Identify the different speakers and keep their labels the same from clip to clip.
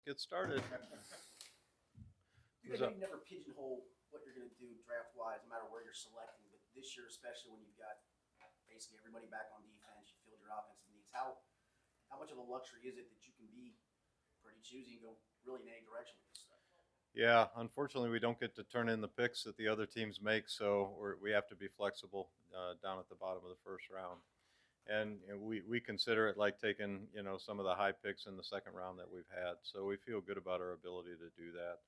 Speaker 1: get started.
Speaker 2: You guys never pigeonhole what you're going to do draft wise, no matter where you're selecting. But this year, especially when you've got basically everybody back on defense, you filled your offensive needs. How much of a luxury is it that you can be pretty choosy and go really in any direction with this stuff?
Speaker 1: Yeah, unfortunately, we don't get to turn in the picks that the other teams make, so we have to be flexible down at the bottom of the first round. And we consider it like taking some of the high picks in the second round that we've had. So we feel good about our ability to do that.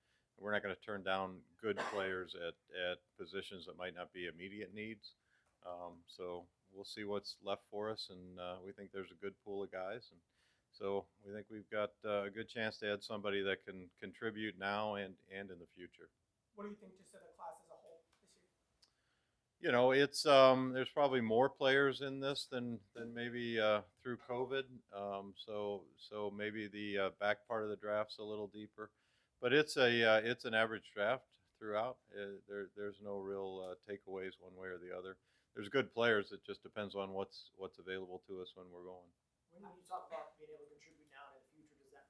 Speaker 1: We're not going to turn down good players at positions that might not be immediate needs. So we'll see what's left for us, and we think there's a good pool of guys. And so we think we've got a good chance to add somebody that can contribute now and in the future.
Speaker 3: What do you think just of the class as a whole this year?
Speaker 1: It's there's probably more players in this than maybe through COVID. So maybe the back part of the draft's a little deeper, but it's an average draft throughout. There's no real takeaways one way or the other. There's good players. It just depends on what's available to us when we're going.
Speaker 3: When you talk about being able to contribute now and in the future, does that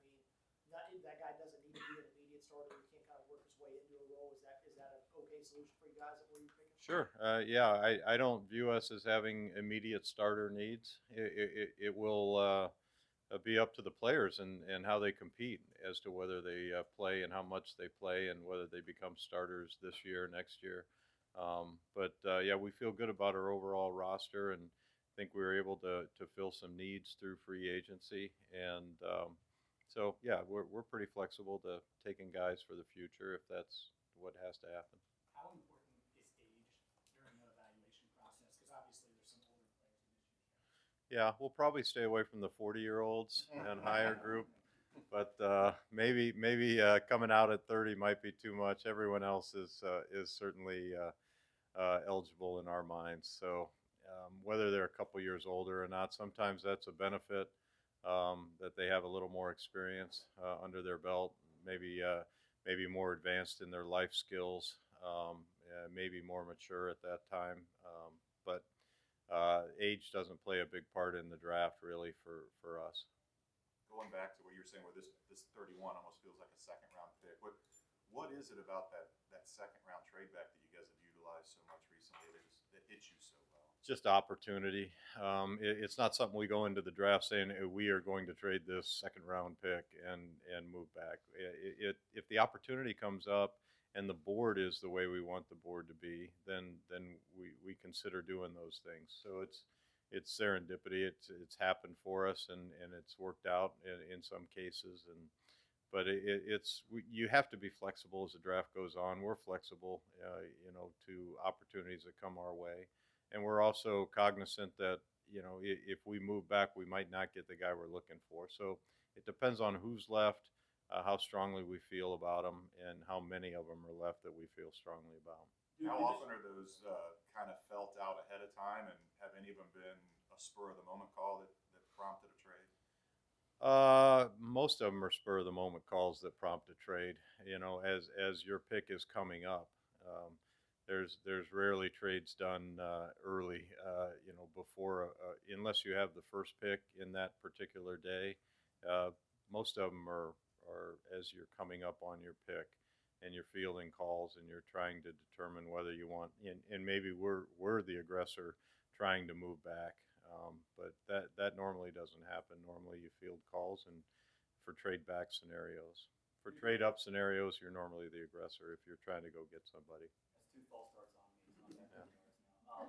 Speaker 3: mean that guy doesn't need to be an immediate starter? He can kind of work his way into a role. Is that an okay solution for you guys? Where you picking?
Speaker 1: Sure. Yeah, I don't view us as having immediate starter needs. It will be up to the players and how they compete as to whether they play and how much they play and whether they become starters this year, next year. But yeah, we feel good about our overall roster and think we were able to fill some needs through free agency. And so, yeah, we're pretty flexible to taking guys for the future if that's what has to happen.
Speaker 3: How important is age during the evaluation process? Because obviously there's some older players in this year's draft.
Speaker 1: Yeah, we'll probably stay away from the 40-year-olds and higher group, but maybe coming out at 30 might be too much. Everyone else is certainly eligible in our minds. So whether they're a couple years older or not, sometimes that's a benefit that they have a little more experience under their belt, maybe more advanced in their life skills, maybe more mature at that time. But age doesn't play a big part in the draft really for us.
Speaker 4: Going back to what you were saying, where this 31 almost feels like a second round pick. What is it about that second round trade back that you guys have utilized so much recently that hits you so well?
Speaker 1: Just opportunity. It's not something we go into the draft saying we are going to trade this second round pick and move back. If the opportunity comes up and the board is the way we want the board to be, then we consider doing those things. So it's serendipity. It's happened for us and it's worked out in some cases. But you have to be flexible as the draft goes on. We're flexible, to opportunities that come our way, and we're also cognizant that if we move back, we might not get the guy we're looking for. So it depends on who's left, how strongly we feel about them, and how many of them are left that we feel strongly about.
Speaker 4: How often are those kind of felt out ahead of time, and have any of them been a spur of the moment call that prompted a trade?
Speaker 1: Most of them are spur of the moment calls that prompt a trade. As your pick is coming up, there's rarely trades done early. Before unless you have the first pick in that particular day. Most of them are as you're coming up on your pick, and you're fielding calls, and you're trying to determine whether you want. And maybe we're the aggressor trying to move back. But that normally doesn't happen. Normally you field calls and for trade back scenarios. For trade up scenarios, you're normally the aggressor if you're trying to go get somebody.
Speaker 5: That's two false starts on me. So I'm back now.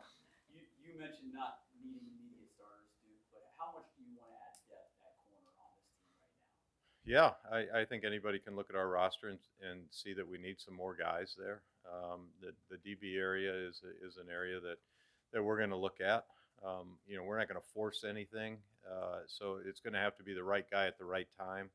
Speaker 5: You mentioned not needing immediate starters, Duke, but how much do you want to add depth at corner on this team right now?
Speaker 1: Yeah, I think anybody can look at our roster and see that we need some more guys there. The DB area is an area that we're going to look at. We're not going to force anything, so it's going to have to be the right guy at the right time.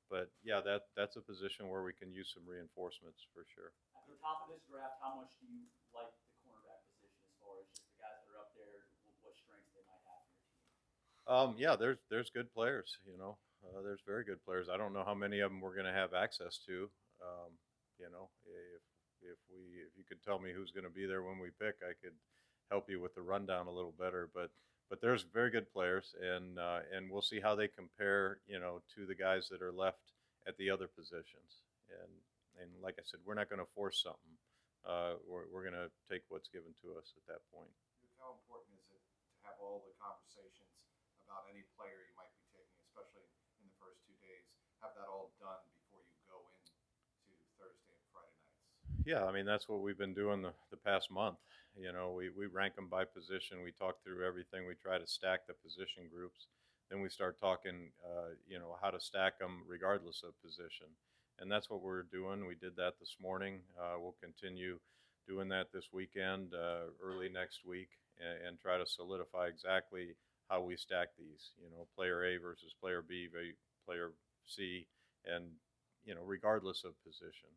Speaker 1: But yeah, that's a position where we can use some reinforcements for sure.
Speaker 5: At the top of this draft, how much do you like the cornerback position as far as just the guys that are up there, what strengths they might have for your team?
Speaker 1: Yeah, there's good players. There's very good players. I don't know how many of them we're going to have access to. If you could tell me who's going to be there when we pick, I could help you with the rundown a little better. But there's very good players, and we'll see how they compare, to the guys that are left at the other positions. And like I said, we're not going to force something. We're going to take what's given to us at that point.
Speaker 6: Duke, how important is it to have all the conversations about any player you might be taking, especially in the first 2 days, have that all done before you go into Thursday and Friday nights?
Speaker 1: Yeah, I mean, that's what we've been doing the past month. We rank them by position. We talk through everything. We try to stack the position groups. Then we start talking, how to stack them regardless of position. And that's what we're doing. We did that this morning. We'll continue doing that this weekend, early next week, and try to solidify exactly how we stack these, player A versus player B, player C, and, regardless of position.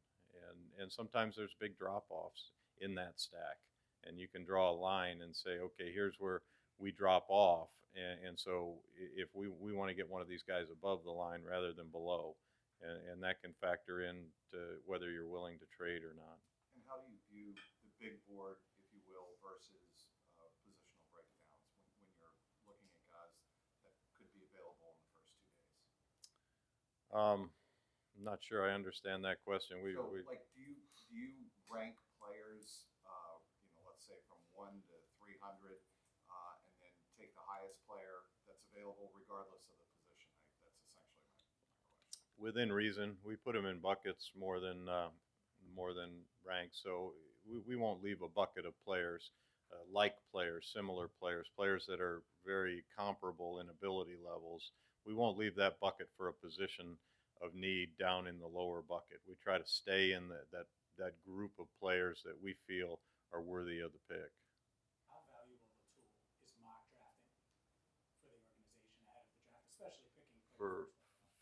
Speaker 1: And sometimes there's big drop offs in that stack. And you can draw a line and say, okay, here's where we drop off. And so if we want to get one of these guys above the line rather than below, and that can factor in to whether you're willing to trade or not.
Speaker 6: And how do you view the big board, if you will, versus positional breakdowns when you're looking at guys that could be available in the first 2 days?
Speaker 1: I'm not sure I understand that question.
Speaker 6: Like, do you rank players, let's say from 1 to 300, and then take the highest player that's available regardless of the position? That's essentially my question.
Speaker 1: Within reason, we put them in buckets more than ranks. So we won't leave a bucket of players, like players, similar players, players that are very comparable in ability levels. We won't leave that bucket for a position of need down in the lower bucket. We try to stay in that group of players that we feel are worthy of the pick.
Speaker 7: How valuable of a tool is mock drafting for the organization ahead of the draft, especially picking
Speaker 1: For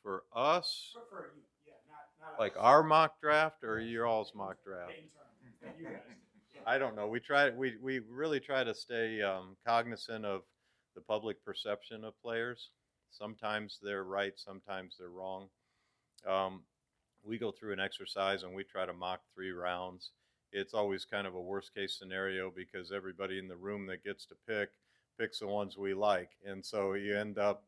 Speaker 7: players?
Speaker 1: us,
Speaker 7: For you, yeah, not
Speaker 1: like
Speaker 7: us.
Speaker 1: our mock draft or your all's mock draft?
Speaker 7: The internal, that you guys do.
Speaker 1: I don't know. We really try to stay cognizant of the public perception of players. Sometimes they're right, sometimes they're wrong. We go through an exercise and we try to mock 3 rounds. It's always kind of a worst case scenario because everybody in the room that gets to picks the ones we like, and so you end up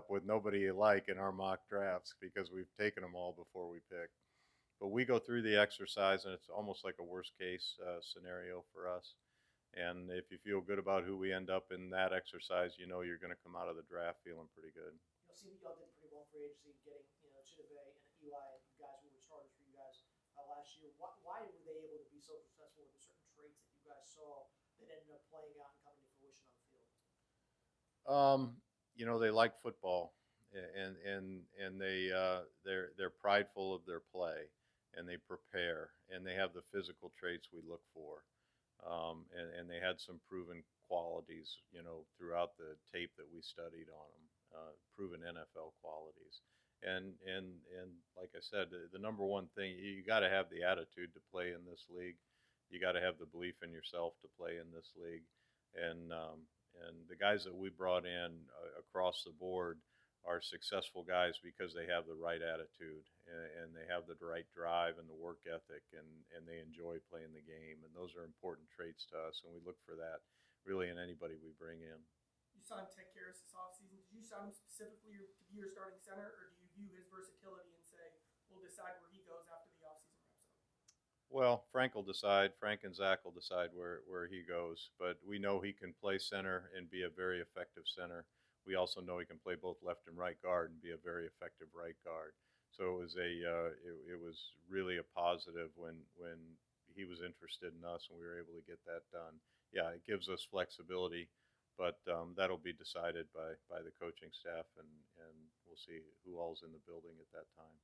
Speaker 1: with nobody you like in our mock drafts because we've taken them all before we pick. But we go through the exercise and it's almost like a worst case scenario for us. And if you feel good about who we end up in that exercise, you're going to come out of the draft feeling pretty good.
Speaker 3: Seemed y'all did pretty well for agency getting, Chidobe and Eli, and guys who were starters for you guys last year. Why were they able to be so successful with the certain traits that you guys saw that ended up playing out and coming to fruition on the field?
Speaker 1: They like football, and they're prideful of their play, and they prepare, and they have the physical traits we look for, and they had some proven qualities, throughout the tape that we studied on them, proven NFL qualities, and like I said, the number one thing, you got to have the attitude to play in this league. You got to have the belief in yourself to play in this league, and the guys that we brought in across the board are successful guys because they have the right attitude, and they have the right drive and the work ethic, and they enjoy playing the game, and those are important traits to us, and we look for that really in anybody we bring in.
Speaker 7: You signed Ted Karras this offseason. Did you sign him specifically to be your starting center, or do you view his versatility and say, we'll decide where he goes after the offseason wraps up?
Speaker 1: Well, Frank will decide. Frank and Zach will decide where he goes. But we know he can play center and be a very effective center. We also know he can play both left and right guard and be a very effective right guard. So it was really a positive when he was interested in us and we were able to get that done. Yeah, it gives us flexibility, but that'll be decided by the coaching staff, and we'll see who all's in the building at that time.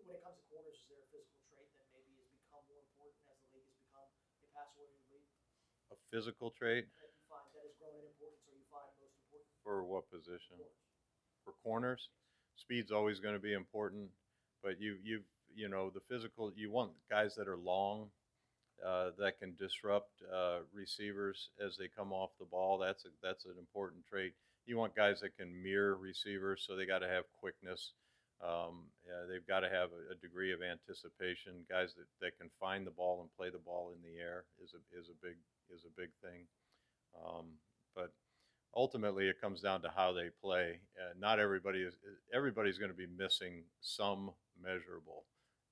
Speaker 3: When it comes to corners, is there a physical trait that maybe has become more important as the league has become a pass-oriented league?
Speaker 1: A physical trait
Speaker 3: That you find that has grown in importance, or you find most important?
Speaker 1: for what position?
Speaker 3: Corners.
Speaker 1: For corners, speed's always going to be important, but the physical, you want guys that are long, that can disrupt receivers as they come off the ball. That's an important trait. You want guys that can mirror receivers, so they got to have quickness. They've got to have a degree of anticipation. Guys that can find the ball and play the ball in the air is a big thing. But ultimately it comes down to how they play. Not everybody's going to be missing some measurable.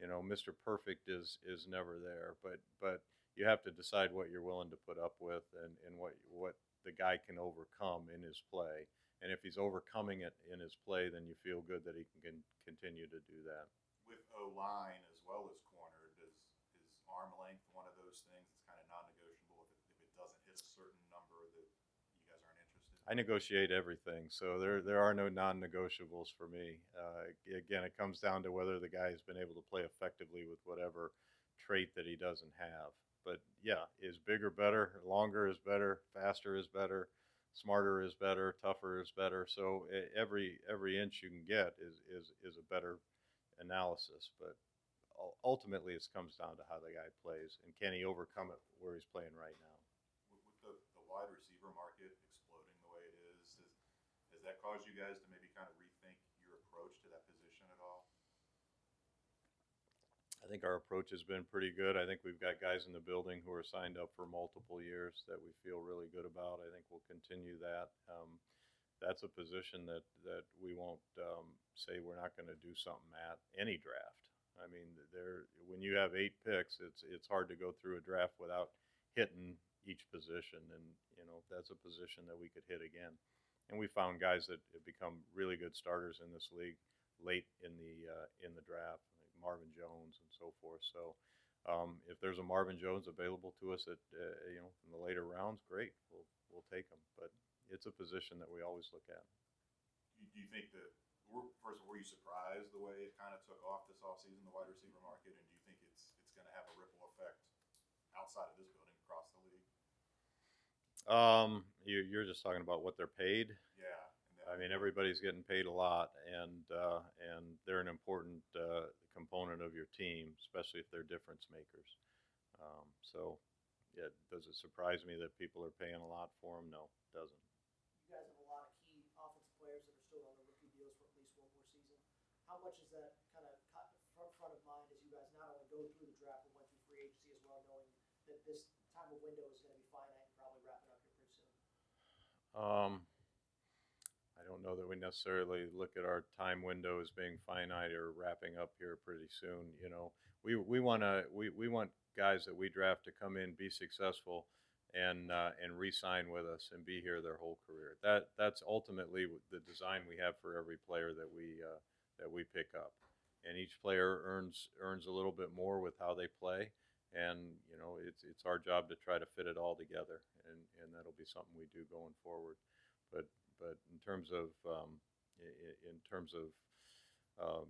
Speaker 1: You know, Mr. Perfect is never there, but you have to decide what you're willing to put up with and what the guy can overcome in his play. And if he's overcoming it in his play, then you feel good that he can continue to do that.
Speaker 4: With O-line as well as corner, is arm length one of those things that's kind of non-negotiable? If it doesn't hit a certain number that you guys aren't interested
Speaker 1: I
Speaker 4: in?
Speaker 1: negotiate everything, so there are no non-negotiables for me. Again, it comes down to whether the guy has been able to play effectively with whatever trait that he doesn't have. But yeah, is bigger better, longer is better, faster is better, smarter is better, tougher is better. So every inch you can get is a better analysis. But ultimately, it comes down to how the guy plays and can he overcome it where he's playing right now.
Speaker 4: With the wide receiver market exploding the way it is, has that caused you guys to maybe kind of rethink your approach to that position at all?
Speaker 1: I think our approach has been pretty good. I think we've got guys in the building who are signed up for multiple years that we feel really good about. I think we'll continue that. That's a position that we won't say we're not going to do something at any draft. I mean, when you have 8 picks, it's hard to go through a draft without hitting each position, and that's a position that we could hit again. And we found guys that have become really good starters in this league late in the draft, like Marvin Jones and so forth. So if there's a Marvin Jones available to us at in the later rounds, great, we'll take him. But it's a position that we always look at.
Speaker 4: Do you think that, first of all, were you surprised the way it kind of took off this offseason, the wide receiver market, and do you think it's going to have a ripple effect outside of this building across the league?
Speaker 1: You're just talking about what they're paid.
Speaker 4: Yeah.
Speaker 1: I mean, everybody's getting paid a lot, and they're an important component of your team, especially if they're difference makers. So, yeah, does it surprise me that people are paying a lot for them? No, it doesn't.
Speaker 3: You guys have a lot of key offensive players that are still on the rookie deals for at least one more season. How much is that kind of front of mind as you guys not only go through the draft but went through free agency as well, knowing that this time of window is going to be finite and probably wrapping up here pretty soon?
Speaker 1: I don't know that we necessarily look at our time window as being finite or wrapping up here pretty soon. We want guys that we draft to come in, be successful, and re-sign with us and be here their whole career. That's ultimately the design we have for every player that we pick up, and each player earns a little bit more with how they play, and it's our job to try to fit it all together, and that'll be something we do going forward. But in terms of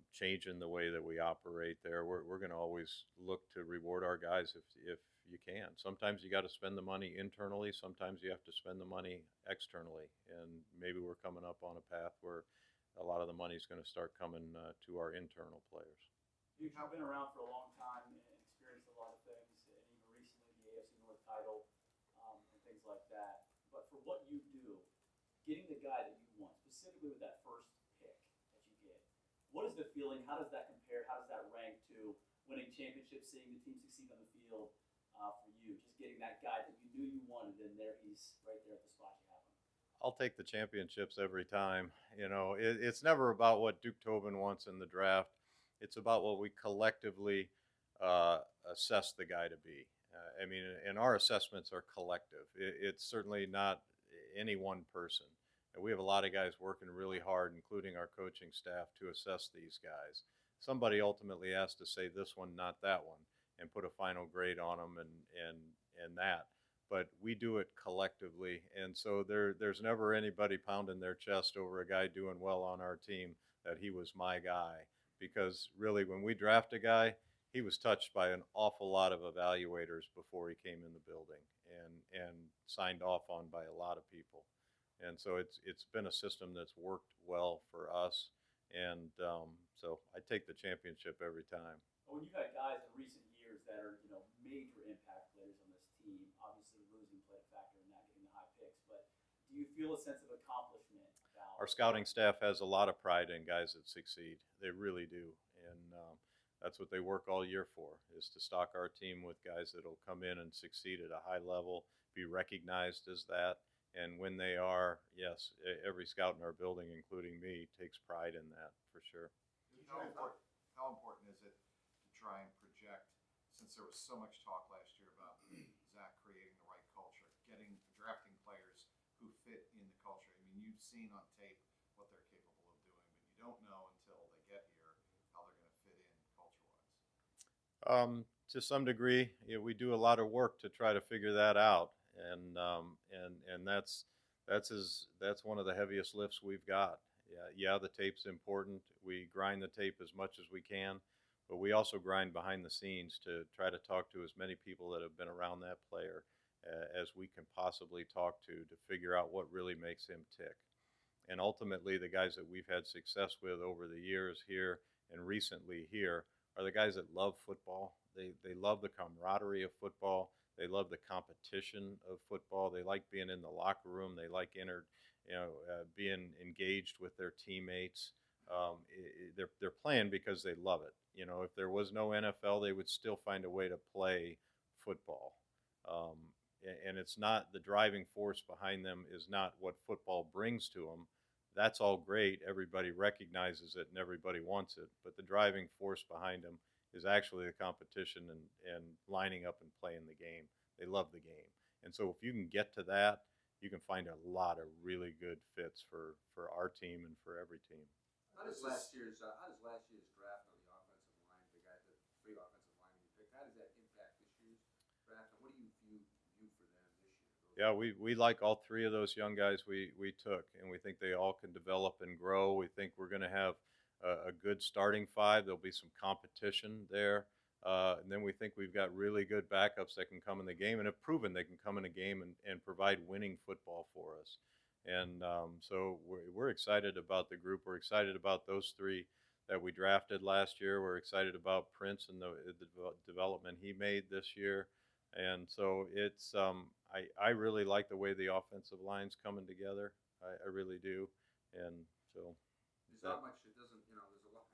Speaker 1: changing the way that we operate there, we're going to always look to reward our guys if you can. Sometimes you got to spend the money internally. Sometimes you have to spend the money externally. And maybe we're coming up on a path where a lot of the money is going to start coming to our internal players.
Speaker 5: You've been around for a long time and experienced a lot of things, and even recently the AFC North title and things like that. But for what you do, getting the guy that you want, specifically with that first pick that you get, what is the feeling? How does that compare? How does that rank to winning championships, seeing the team succeed on the field for you? Just getting that guy that you knew you wanted, and there he's right there at the spot you have him.
Speaker 1: I'll take the championships every time. It's never about what Duke Tobin wants in the draft. It's about what we collectively assess the guy to be. I mean, and our assessments are collective. It's certainly not any one person. And we have a lot of guys working really hard, including our coaching staff, to assess these guys. Somebody ultimately has to say this one, not that one, and put a final grade on them and that. But we do it collectively, and so there's never anybody pounding their chest over a guy doing well on our team that he was my guy. Because really, when we draft a guy, he was touched by an awful lot of evaluators before he came in the building and signed off on by a lot of people. And so it's been a system that's worked well for us. And so I take the championship every time.
Speaker 5: When you've had guys in recent years that are, major impact players on this team, obviously losing played a factor in that, getting the high picks, but do you feel a sense of accomplishment about
Speaker 1: Our scouting staff has a lot of pride in guys that succeed. They really do. And that's what they work all year for, is to stock our team with guys that will come in and succeed at a high level, be recognized as that, And when they are, yes, every scout in our building, including me, takes pride in that for sure.
Speaker 6: How important is it to try and project, since there was so much talk last year about Zach creating the right culture, drafting players who fit in the culture? I mean, you've seen on tape what they're capable of doing, but you don't know until they get here how they're going to fit in culture-wise.
Speaker 1: To some degree, we do a lot of work to try to figure that out, and that's one of the heaviest lifts we've got. Yeah, the tape's important. We grind the tape as much as we can, but we also grind behind the scenes to try to talk to as many people that have been around that player as we can possibly talk to figure out what really makes him tick. And ultimately, the guys that we've had success with over the years here and recently here are the guys that love football. They love the camaraderie of football. They love the competition of football. They like being in the locker room. They like being engaged with their teammates. They're playing because they love it. If there was no NFL, they would still find a way to play football. Um, and it's not the driving force behind them is not what football brings to them. That's all great. Everybody recognizes it and everybody wants it. But the driving force behind them is actually the competition and lining up and playing the game. They love the game. And so if you can get to that, you can find a lot of really good fits for our team and for every team.
Speaker 8: How does last year's draft on the offensive line, the three offensive linemen you picked, how does that impact this year's draft, and what do you view for them this year?
Speaker 1: Yeah, we like all three of those young guys we took, and we think they all can develop and grow. We think we're going to have a good starting five. There'll be some competition there. And then we think we've got really good backups that can come in the game and have proven they can come in a game and provide winning football for us. And so we're excited about the group. We're excited about those three that we drafted last year. We're excited about Prince and the development he made this year. And so I really like the way the offensive line's coming together. I really do. And so
Speaker 8: There's not much, it doesn't, there's a lot,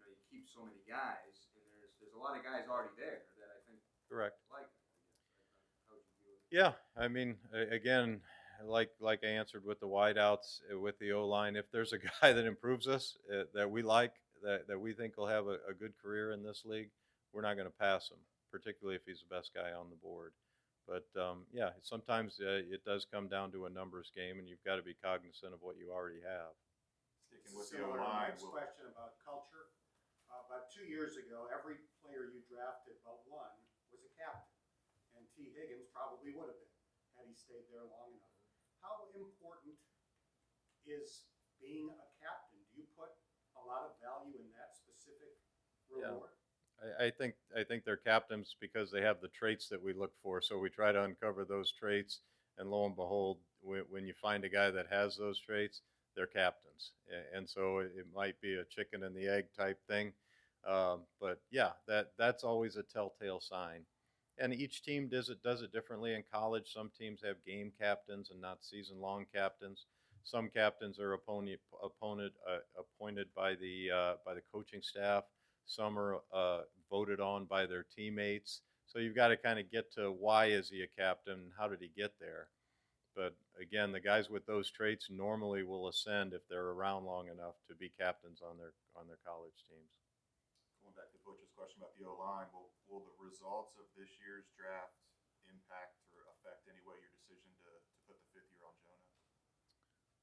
Speaker 8: you keep so many guys, and there's a lot of guys already there that I think
Speaker 1: correct.
Speaker 8: like it, I guess. How would you view it?
Speaker 1: Yeah, I mean, again, like I answered with the wideouts, with the O line, if there's a guy that improves us that we like, that we think will have a good career in this league, we're not going to pass him, particularly if he's the best guy on the board. But yeah, sometimes it does come down to a numbers game, and you've got to be cognizant of what you already have.
Speaker 4: Sticking with the
Speaker 9: Similar to
Speaker 4: O-line,
Speaker 9: Mike's question about culture. About 2 years ago, every player you drafted but one was a captain. And T. Higgins probably would have been had he stayed there long enough. How important is being a captain? Do you put a lot of value in that specific reward?
Speaker 1: I think they're captains because they have the traits that we look for. So we try to uncover those traits, and lo and behold, when you find a guy that has those traits, they're captains. And so it might be a chicken and the egg type thing, but yeah, that's always a telltale sign. And each team does it differently. In college, some teams have game captains and not season long captains. Some captains are appointed by the coaching staff. Some are voted on by their teammates. So you've got to kind of get to why is he a captain? How did he get there? But again, the guys with those traits normally will ascend if they're around long enough to be captains on their college teams.
Speaker 4: going back to Butch's question about the O-line, will the results of this year's draft impact or affect any way your decision to put the fifth year on Jonah?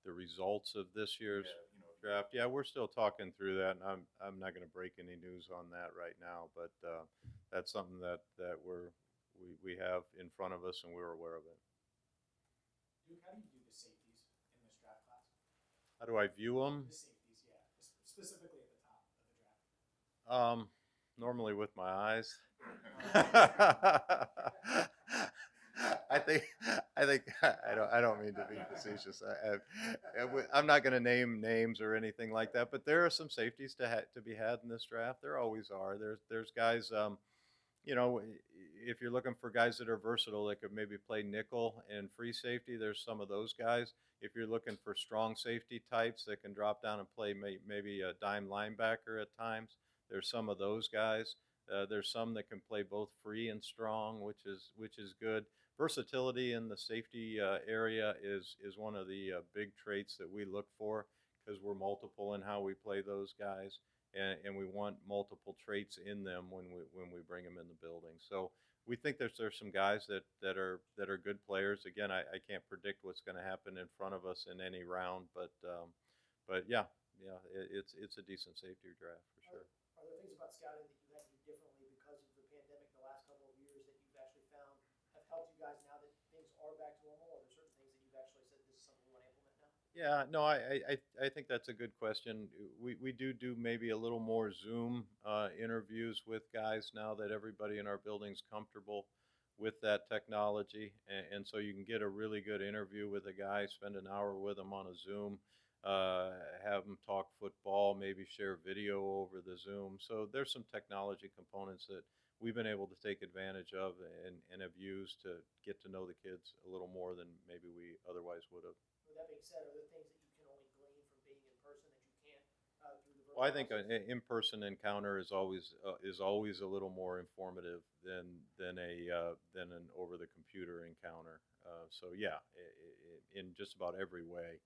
Speaker 1: The results of this year's
Speaker 4: Yeah,
Speaker 1: draft, yeah, we're still talking through that, and I'm not going to break any news on that right now, but that's something that we have in front of us, and we're aware of it.
Speaker 3: Duke, how do you view the safeties in this draft class?
Speaker 1: How do I view them?
Speaker 3: The safeties, yeah, specifically at the top of the draft.
Speaker 1: Normally with my eyes. I don't mean to be facetious. I'm not going to name names or anything like that, but there are some safeties to be had in this draft. There always are. There's guys. If you're looking for guys that are versatile, that could maybe play nickel and free safety, there's some of those guys. If you're looking for strong safety types that can drop down and play maybe a dime linebacker at times, there's some of those guys. There's some that can play both free and strong, which is good. versatility in the safety area is one of the big traits that we look for because we're multiple in how we play those guys, and we want multiple traits in them when we bring them in the building. So we think there's some guys that are good players. Again, I can't predict what's going to happen in front of us in any round, but yeah, it's a decent safety draft for sure.
Speaker 3: Are there things about scouting that you had to do differently because of the pandemic the last couple of years that you've actually found have helped you guys now that things are back to normal? Are there certain things that you've actually said this is something we want to implement now?
Speaker 1: Yeah, no, I think that's a good question. We do maybe a little more Zoom interviews with guys now that everybody in our building's comfortable with that technology, and so you can get a really good interview with a guy, spend an hour with him on a Zoom, have them talk football, maybe share video over the Zoom. So there's some technology components that we've been able to take advantage of and have used to get to know the kids a little more than maybe we otherwise would have.
Speaker 3: With that being said, are there things that you can only glean from being in person that you can't through the
Speaker 1: Well,
Speaker 3: virtual
Speaker 1: I think
Speaker 3: process?
Speaker 1: an in-person encounter is always a little more informative than an over-the-computer encounter. So yeah, in just about every way,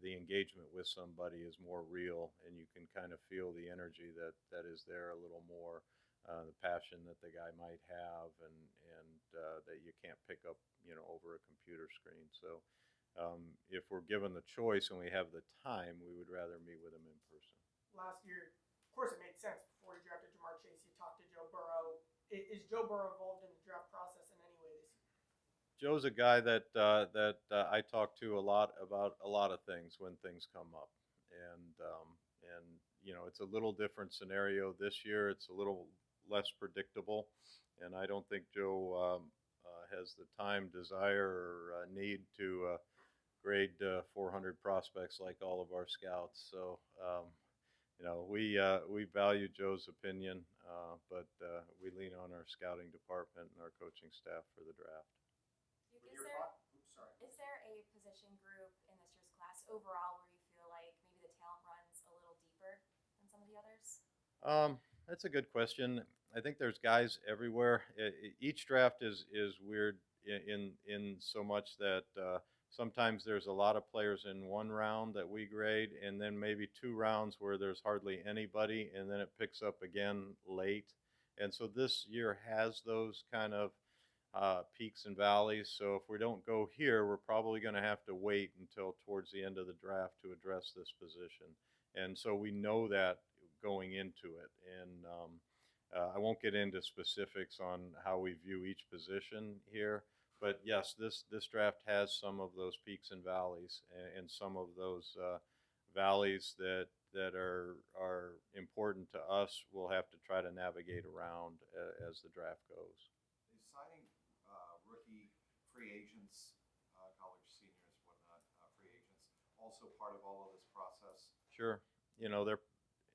Speaker 1: the engagement with somebody is more real, and you can kind of feel the energy that is there a little more, the passion that the guy might have, and that you can't pick up, over a computer screen. So if we're given the choice and we have the time, we would rather meet with them in person.
Speaker 7: Last year, of course, it made sense before you drafted Jamar Chase. You talked to Joe Burrow. Is Joe Burrow involved in the draft process in any way this year?
Speaker 1: Joe's a guy that I talk to a lot about a lot of things when things come up, and it's a little different scenario this year. It's a little less predictable, and I don't think Joe has the time, desire, or need to grade 400 prospects like all of our scouts. So we value Joe's opinion, but we lean on our scouting department and our coaching staff for the draft.
Speaker 2: What are your thoughts? Oops, sorry.
Speaker 10: Is there a position group in this year's class overall where you feel like maybe the talent runs a little deeper than some of the others?
Speaker 1: That's a good question. I think there's guys everywhere. Each draft is weird in so much that sometimes there's a lot of players in one round that we grade, and then maybe two rounds where there's hardly anybody, and then it picks up again late. And so this year has those kind of peaks and valleys. So if we don't go here, we're probably going to have to wait until towards the end of the draft to address this position. And so we know that going into it. And I won't get into specifics on how we view each position here. But yes, this draft has some of those peaks and valleys, and some of those valleys that are important to us. We'll have to try to navigate around as the draft goes.
Speaker 6: Is signing rookie free agents, college seniors, whatnot, free agents, also part of all of this process?
Speaker 1: Sure.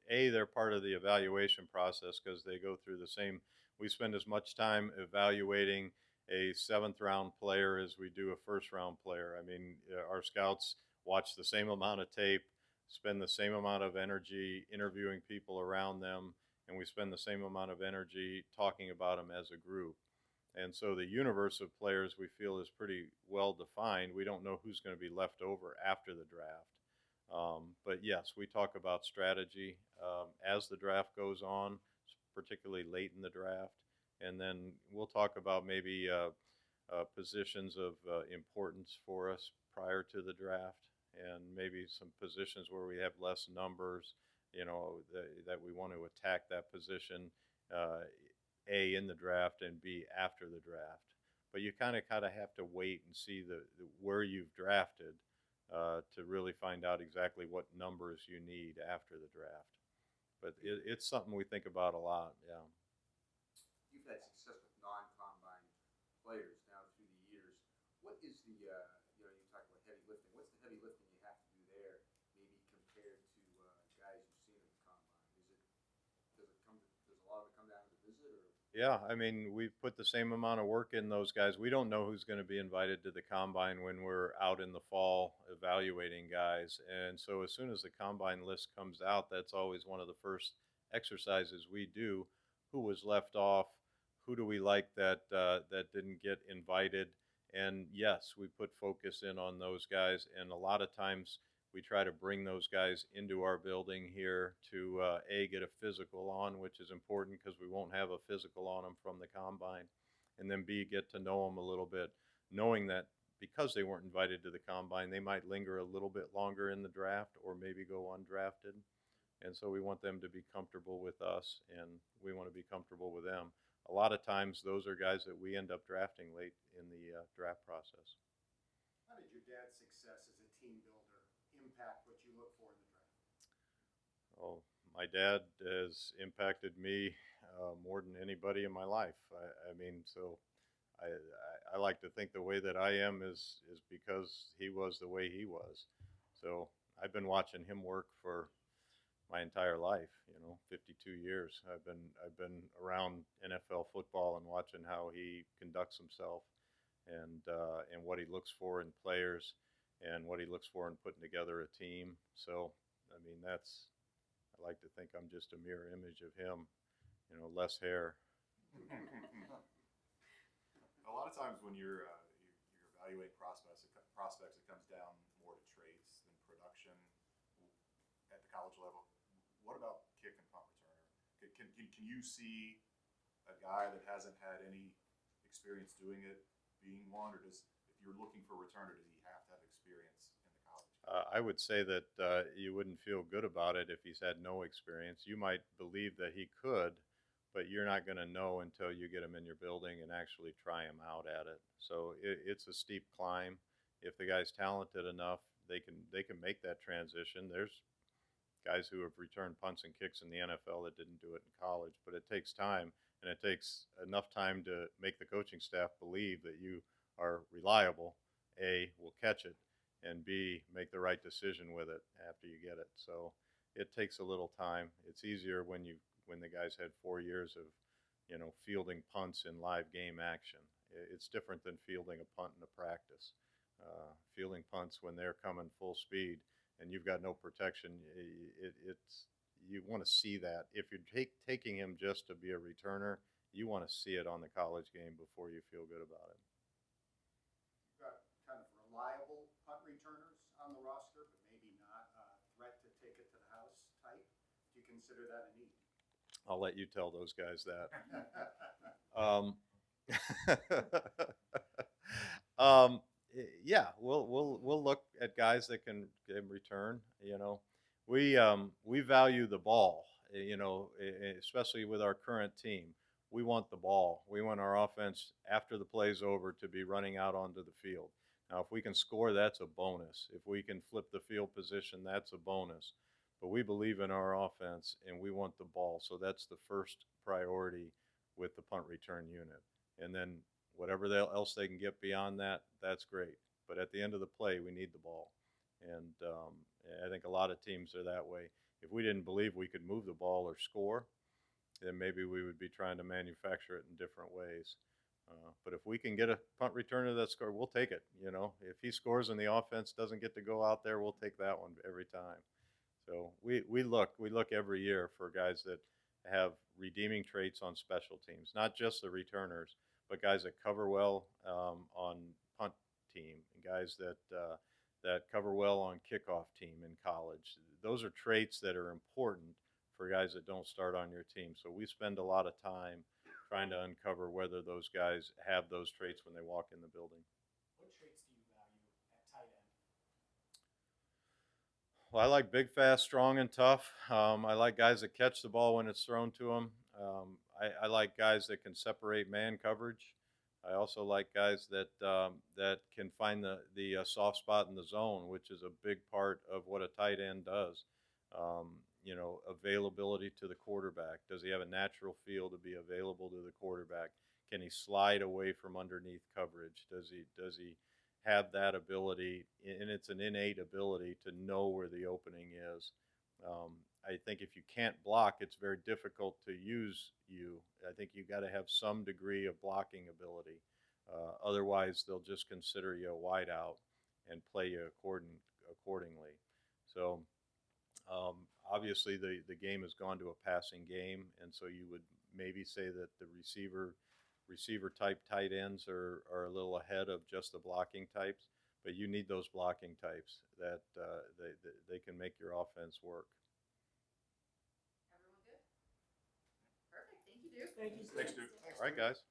Speaker 1: They're part of the evaluation process because they go through the same. We spend as much time evaluating a seventh round player as we do a first round player. I mean, our scouts watch the same amount of tape, spend the same amount of energy interviewing people around them, and we spend the same amount of energy talking about them as a group. And so the universe of players we feel is pretty well defined. We don't know who's going to be left over after the draft. But yes, we talk about strategy as the draft goes on, particularly late in the draft. And then we'll talk about maybe positions of importance for us prior to the draft, and maybe some positions where we have less numbers, that we want to attack that position, A, in the draft, and B, after the draft. But you kind of have to wait and see where you've drafted to really find out exactly what numbers you need after the draft. But it's something we think about a lot, yeah.
Speaker 8: You've had success with non-combine players now through the years. What is the, you talk about heavy lifting. What's the heavy lifting you have to do there, maybe compared to guys you've seen at the combine? Does a lot of it come down to the visit, or?
Speaker 1: Yeah, I mean, we've put the same amount of work in those guys. We don't know who's going to be invited to the combine when we're out in the fall evaluating guys. And so as soon as the combine list comes out, that's always one of the first exercises we do. Who was left off? who do we like that that didn't get invited? And yes, we put focus in on those guys, and a lot of times we try to bring those guys into our building here to get a physical on, which is important because we won't have a physical on them from the combine, and then B, get to know them a little bit, knowing that because they weren't invited to the combine, they might linger a little bit longer in the draft or maybe go undrafted. And so we want them to be comfortable with us, and we want to be comfortable with them. A lot of times, those are guys that we end up drafting late in the draft process.
Speaker 9: How did your dad's success as a team builder impact what you look for in the draft?
Speaker 1: Oh, my dad has impacted me more than anybody in my life. I mean, so I like to think the way that I am is because he was the way he was. So I've been watching him work for my entire life. 52 years. I've been around NFL football and watching how he conducts himself and what he looks for in players and what he looks for in putting together a team. So I mean I like to think I'm just a mirror image of him. Less hair.
Speaker 4: A lot of times when you're evaluating prospects, it comes down more to traits than production at the college level. What about kick and punt returner? Can you see a guy that hasn't had any experience doing it being one, or if you're looking for a returner, does he have to have experience in the college?
Speaker 1: I would say that you wouldn't feel good about it if he's had no experience. You might believe that he could, but you're not going to know until you get him in your building and actually try him out at it. So it's a steep climb. If the guy's talented enough, they can make that transition. There's guys who have returned punts and kicks in the NFL that didn't do it in college, but it takes time, and it takes enough time to make the coaching staff believe that you are reliable. A, will catch it, and B, make the right decision with it after you get it. So it takes a little time. It's easier when the guys had 4 years of fielding punts in live game action. It's different than fielding a punt in a practice. Fielding punts when they're coming full speed and you've got no protection, it's you want to see that. If you're taking him just to be a returner, you want to see it on the college game before you feel good about it.
Speaker 9: You've got kind of reliable punt returners on the roster, but maybe not threat to take it to the house type. Do you consider that a need?
Speaker 1: I'll let you tell those guys that. Um, yeah, we'll look at guys that can return. We value the ball. Especially with our current team, we want the ball. We want our offense after the play's over to be running out onto the field. Now, if we can score, that's a bonus. If we can flip the field position, that's a bonus. But we believe in our offense and we want the ball. So that's the first priority with the punt return unit. And then whatever else they can get beyond that, that's great. But at the end of the play, we need the ball. And I think a lot of teams are that way. If we didn't believe we could move the ball or score, then maybe we would be trying to manufacture it in different ways. But if we can get a punt returner that score, we'll take it. If he scores and the offense doesn't get to go out there, we'll take that one every time. So we look every year for guys that have redeeming traits on special teams, not just the returners, but guys that cover well on punt team, and guys that cover well on kickoff team in college. Those are traits that are important for guys that don't start on your team. So we spend a lot of time trying to uncover whether those guys have those traits when they walk in the building.
Speaker 3: What traits do you value at tight end?
Speaker 1: Well, I like big, fast, strong, and tough. I like guys that catch the ball when it's thrown to them. I like guys that can separate man coverage. I also like guys that can find the soft spot in the zone, which is a big part of what a tight end does. Availability to the quarterback. Does he have a natural feel to be available to the quarterback? Can he slide away from underneath coverage? Does he have that ability? And it's an innate ability to know where the opening is. I think if you can't block, it's very difficult to use you. I think you got to have some degree of blocking ability. Otherwise, they'll just consider you a wideout and play you accordingly. So obviously the game has gone to a passing game, and so you would maybe say that the receiver type tight ends are a little ahead of just the blocking types, but you need those blocking types that they can make your offense work.
Speaker 11: Everyone good? Perfect. Thank you, Duke.
Speaker 3: Thank you.
Speaker 4: Thanks, Duke.
Speaker 1: All right, guys.